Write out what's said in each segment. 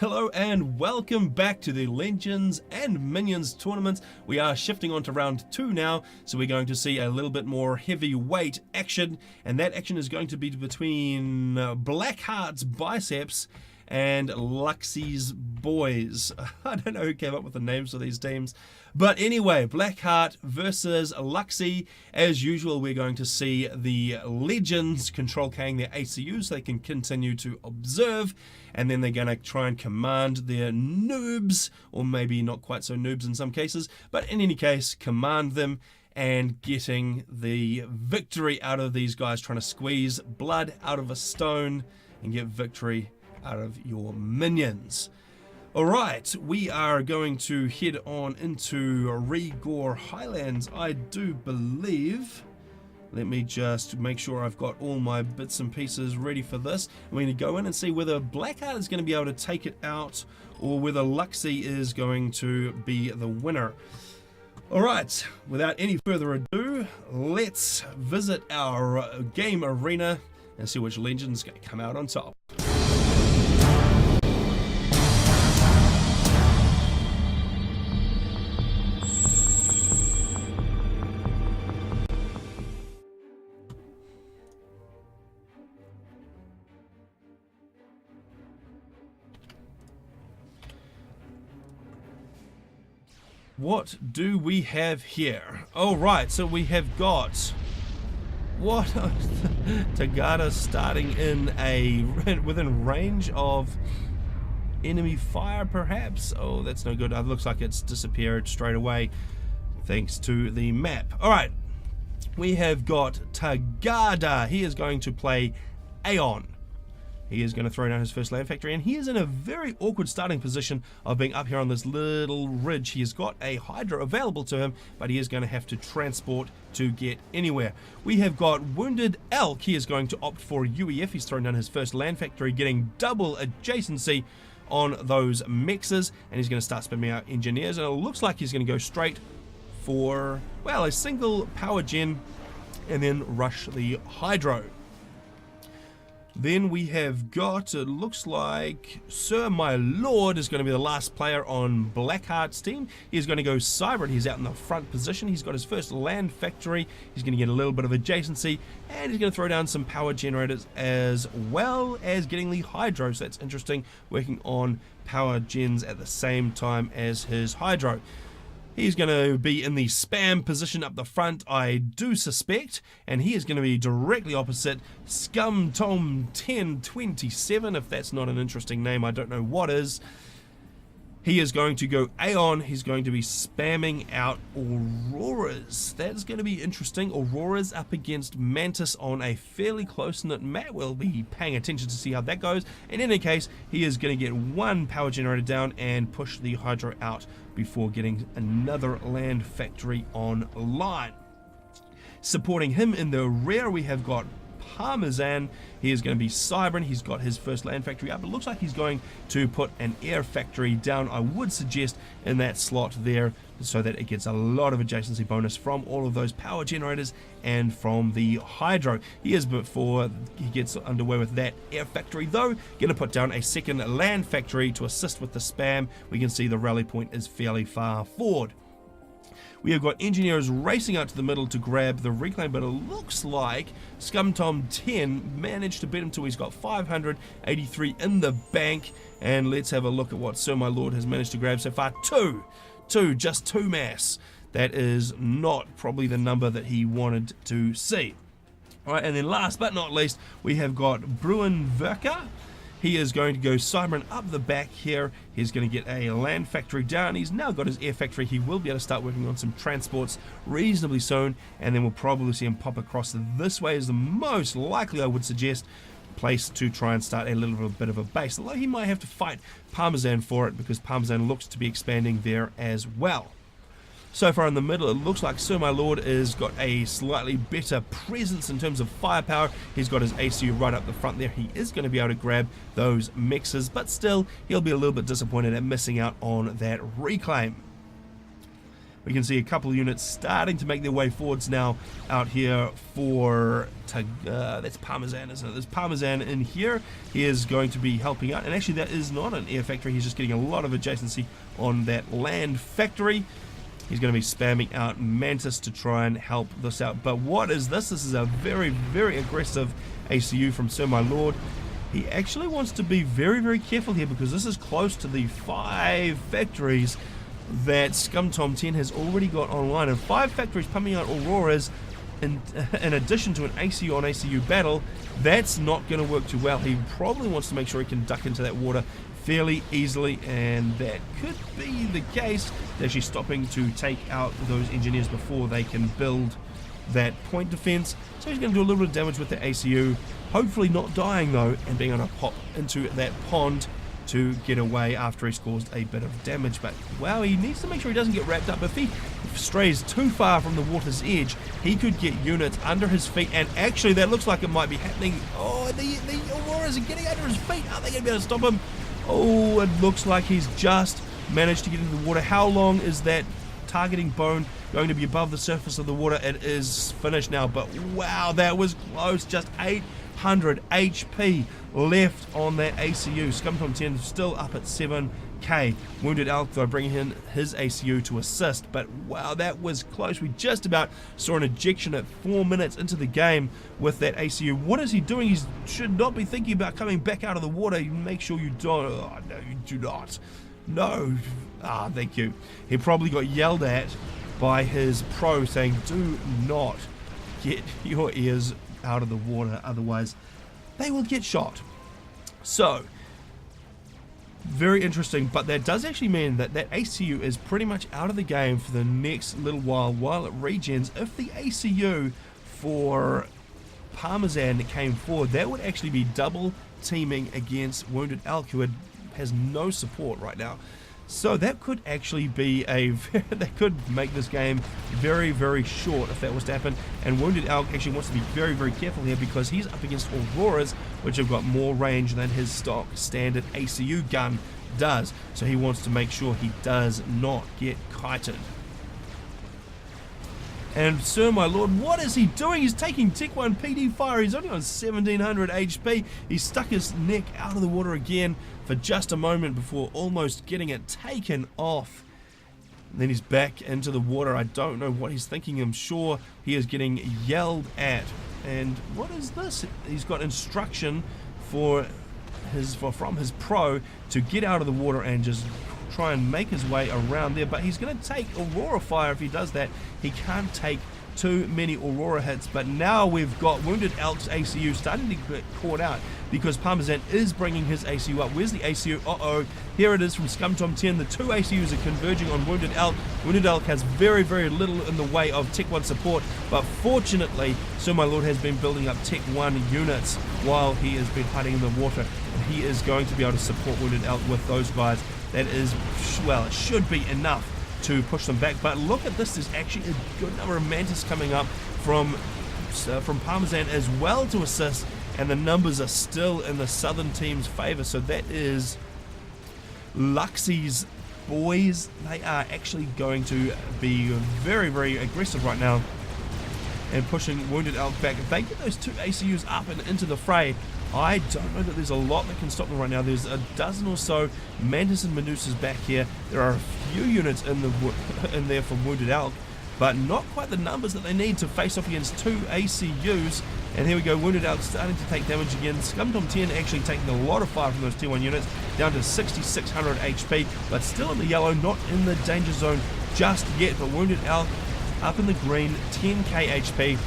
Hello and welcome back to the Legends and Minions tournament. We are shifting on to round 2 now, so we're going to see a little bit more heavyweight action, and that action is going to be between Blackheart's biceps and Luxy's boys. I don't know who came up with the names of these teams, but anyway, Blackheart versus Luxy. As usual, we're going to see the Legends control K'ing their ACUs so they can continue to observe, and then they're going to try and command their noobs, or maybe not quite so noobs in some cases, but in any case, command them and getting the victory out of these guys, trying to squeeze blood out of a stone and get victory out of your minions. Alright, we are going to head on into Rigor Highlands, I do believe. Let me just make sure I've got all my bits and pieces ready for this. We're going to go in and see whether Blackheart is going to be able to take it out or whether Luxy is going to be the winner. Alright, without any further ado, let's visit our game arena and see which Legend's going to come out on top. What do we have here? Oh, right, so we have got what Tagada starting in a within range of enemy fire, perhaps. Oh, that's no good. It looks like it's disappeared straight away thanks to the map. All right, we have got Tagada. He is going to play Aeon. He is going to throw down his first land factory, and he is in a very awkward starting position of being up here on this little ridge. He has got a Hydra available to him, but he is going to have to transport to get anywhere. We have got Wounded Elk. He is going to opt for UEF. He's thrown down his first land factory, getting double adjacency on those mexes, and he's going to start spamming out engineers, and it looks like he's going to go straight for, well, a single power gen and then rush the Hydro. Then we have got, it looks like Sir My Lord is going to be the last player on Blackheart's team. He's going to go cyber, and he's out in the front position. He's got his first land factory. He's going to get a little bit of adjacency, and he's going to throw down some power generators as well as getting the Hydro. So that's interesting, working on power gens at the same time as his Hydro. He's going to be in the spam position up the front, I do suspect, and he is going to be directly opposite Scum Tom 1027. If that's not an interesting name, I don't know what is. He is going to go Aeon. He's going to be spamming out Auroras. That's going to be interesting. Auroras up against Mantis on a fairly close-knit map. We'll be paying attention to see how that goes. In any case, he is going to get one power generator down and push the Hydro out before getting another land factory online. Supporting him in the rear, we have got Parmesan. He is going to be cybering. He's got his first land factory up. It looks like he's going to put an air factory down, I would suggest, in that slot there, so that it gets a lot of adjacency bonus from all of those power generators and from the Hydro. He is, before he gets underway with that air factory though, going to put down a second land factory to assist with the spam. We can see the rally point is fairly far forward. We have got engineers racing out to the middle to grab the reclaim, but it looks like ScumTom 10 managed to beat him till he's got 583 in the bank. And let's have a look at what Sir My Lord has managed to grab so far. Just two mass. That is not probably the number that he wanted to see. Alright, and then last but not least, we have got Bruin Verka. He is going to go cybering up the back here. He's going to get a land factory down. He's now got his air factory. He will be able to start working on some transports reasonably soon, and then we'll probably see him pop across this way is the most likely, I would suggest, place to try and start a little bit of a base. Although he might have to fight Parmesan for it, because Parmesan looks to be expanding there as well. So far in the middle, it looks like Sir My Lord has got a slightly better presence in terms of firepower. He's got his ACU right up the front there. He is going to be able to grab those mexes, but still, he'll be a little bit disappointed at missing out on that reclaim. We can see a couple of units starting to make their way forwards now out here for that's Parmesan, isn't it? There's Parmesan in here. He is going to be helping out, and actually that is not an air factory. He's just getting a lot of adjacency on that land factory. He's going to be spamming out Mantis to try and help this out. But what is this? This is a very, very aggressive ACU from Sir My Lord. He actually wants to be very, very careful here because this is close to the 5 factories that ScumTom 10 has already got online. And 5 factories pumping out Auroras in addition to an ACU on ACU battle, that's not going to work too well. He probably wants to make sure he can duck into that water fairly easily, and that could be the case. They're actually stopping to take out those engineers before they can build that point defense. So he's going to do a little bit of damage with the ACU, hopefully not dying though, and being able to pop into that pond to get away after he's caused a bit of damage. But wow, he needs to make sure he doesn't get wrapped up. If he strays too far from the water's edge, he could get units under his feet, and actually that looks like it might be happening. Oh, the Auroras are getting under his feet. Are they going to be able to stop him? Oh, it looks like he's just managed to get into the water. How long is that targeting bone going to be above the surface of the water? It is finished now, but wow, that was close. Just 800 HP left on that ACU. ScumTom 10 still up at 7k. Wounded Elk though bringing in his ACU to assist, but wow, that was close. We just about saw an ejection at 4 minutes into the game with that ACU. What is he doing? He should not be thinking about coming back out of the water. Make sure you don't. Oh, no, you do not. No. Ah, thank you. He probably got yelled at by his pro saying, do not get your ears out of the water, otherwise they will get shot. So very interesting, but that does actually mean that that ACU is pretty much out of the game for the next little while it regens. If the ACU for Parmesan came forward, that would actually be double teaming against Wounded Elk, who has no support right now. So that could actually be that could make this game very, very short if that was to happen. And Wounded Elk actually wants to be very, very careful here because he's up against Auroras, which have got more range than his stock standard ACU gun does. So he wants to make sure he does not get kited. And Sir My Lord, what is he doing? He's taking Tech 1 PD fire. He's only on 1700 HP. He stuck his neck out of the water again for just a moment before almost getting it taken off. And then he's back into the water. I don't know what he's thinking. I'm sure he is getting yelled at. And what is this? He's got instruction from his pro to get out of the water and just try and make his way around there, but he's going to take Aurora fire if he does that. He can't take too many Aurora hits, but now we've got Wounded Elk's ACU starting to get caught out because Parmesan is bringing his ACU up. Where's the ACU? Uh-oh, here it is from ScumTom 10. The two ACUs are converging on Wounded Elk. Wounded Elk has very, very little in the way of Tech 1 support, but fortunately, Sir My Lord has been building up Tech 1 units while he has been hiding in the water, and he is going to be able to support Wounded Elk with those guys. That is, well, it should be enough to push them back. But look at this, there's actually a good number of Mantis coming up from Parmesan as well to assist, and the numbers are still in the southern team's favor. So that is Luxy's boys. They are actually going to be very, very aggressive right now and pushing Wounded Elk back. If they get those two ACUs up and into the fray, I don't know that there's a lot that can stop them right now. There's a dozen or so Mantis and Medusas back here. There are a few units in there from Wounded Elk, but not quite the numbers that they need to face off against two ACUs. And here we go, Wounded Elk starting to take damage again. ScumTom 10 actually taking a lot of fire from those T1 units, down to 6600 HP, but still in the yellow, not in the danger zone just yet. But Wounded Elk up in the green, 10k HP.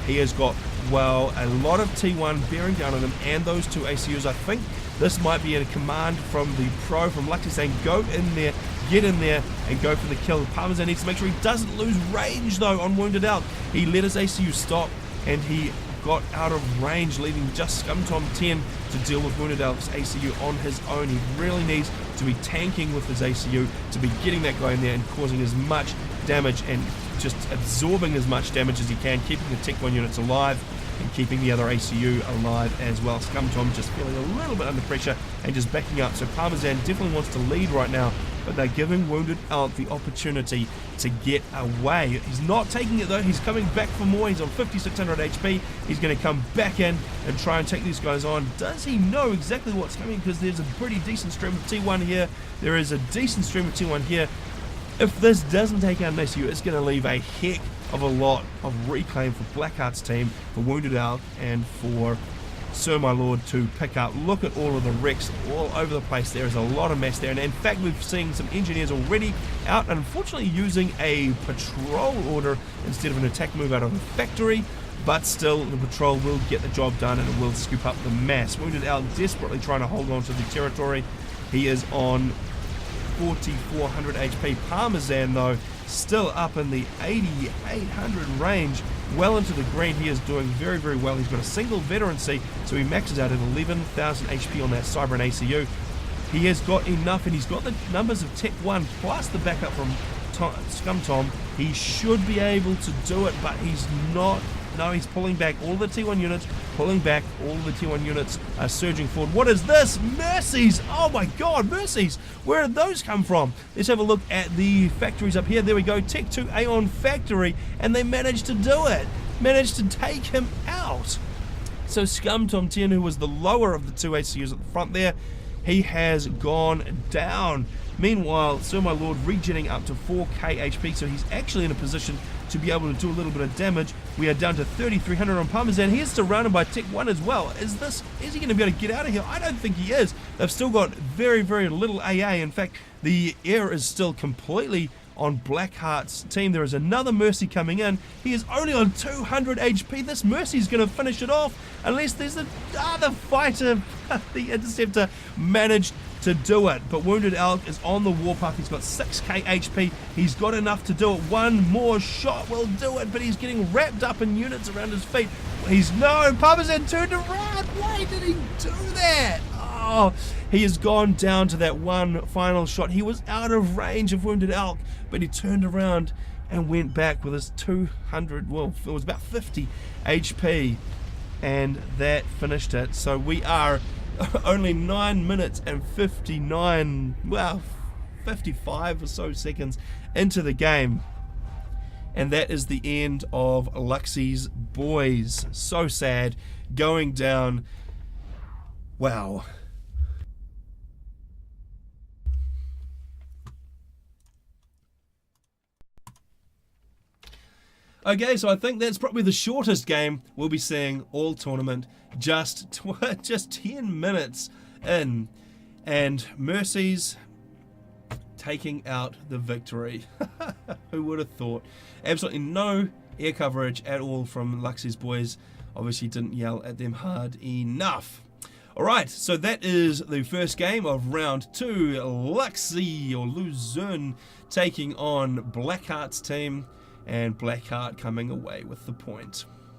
He has got, well, a lot of T1 bearing down on him, and those two ACUs. I think this might be a command from the pro, from Luxy, saying go in there, get in there, and go for the kill. Parmesan needs to make sure he doesn't lose range, though, on Wounded Elk. He let his ACU stop, and he got out of range, leaving just ScumTom 10 to deal with Wounded Elk's ACU on his own. He really needs to be tanking with his ACU, to be getting that guy in there and causing as much damage and just absorbing as much damage as he can, keeping the Tech 1 units alive and keeping the other ACU alive as well. ScumTom just feeling a little bit under pressure and just backing up. So Parmesan definitely wants to lead right now but they're giving Wounded Elk the opportunity to get away. He's not taking it though, he's coming back for more. He's on 5600 HP. He's going to come back in and try and take these guys on. Does he know exactly what's coming? Because there's a pretty decent stream of T1 here. There is a decent stream of T1 here. If this doesn't take out an ACU, it's going to leave a heck of a lot of reclaim for Blackheart's team, for Wounded Elk, and for Sir My Lord to pick up. Look at all of the wrecks all over the place. There is a lot of mess there, and in fact we've seen some engineers already out, unfortunately using a patrol order instead of an attack move out of the factory, but still the patrol will get the job done and it will scoop up the mass. Wounded Elk desperately trying to hold on to the territory. He is on 4400 HP. Parmesan though still up in the 8800 range, well into the green. He is doing very, very well. He's got a single veterancy, so he maxes out at 11,000 HP on that Cyber and ACU. He has got enough, and he's got the numbers of Tech 1 plus the backup from Scum Tom. He should be able to do it, but he's not. No, he's pulling back all the T1 units, pulling back all the T1 units are surging forward. What is this? Mercies! Oh my god, Mercies! Where did those come from? Let's have a look at the factories up here. There we go, Tech 2 Aeon Factory, and they managed to do it. Managed to take him out. So Scum Tom 10, who was the lower of the two ACUs at the front there, he has gone down. Meanwhile, Sir My Lord regenerating up to 4k HP, so he's actually in a position to be able to do a little bit of damage. We are down to 3,300 on Parmesan. He is surrounded by Tech 1 as well. Is he going to be able to get out of here? I don't think he is. They've still got very, very little AA. In fact, the air is still completely on Blackheart's team. There is another Mercy coming in. He is only on 200 HP. This Mercy is going to finish it off unless there's another fighter. The Interceptor managed to do it, but Wounded Elk is on the warpath. He's got 6k HP. He's got enough to do it. One more shot will do it, but he's getting wrapped up in units around his feet. Parmesan turned around. Why did he do that? Oh, he has gone down to that one final shot. He was out of range of Wounded Elk, but he turned around and went back with his 200, well, it was about 50 HP, and that finished it. So we are only 9 minutes and 55 or so seconds into the game, and that is the end of Luxy's boys. So sad, going down. Wow. Okay, so I think that's probably the shortest game we'll be seeing all tournament. Just 10 minutes in, and Mercy's taking out the victory. Who would have thought? Absolutely no air coverage at all from Luxy's boys. Obviously didn't yell at them hard enough. Alright, so that is the first game of round 2. Luxy or Luzerne taking on Blackheart's team, and Blackheart coming away with the point.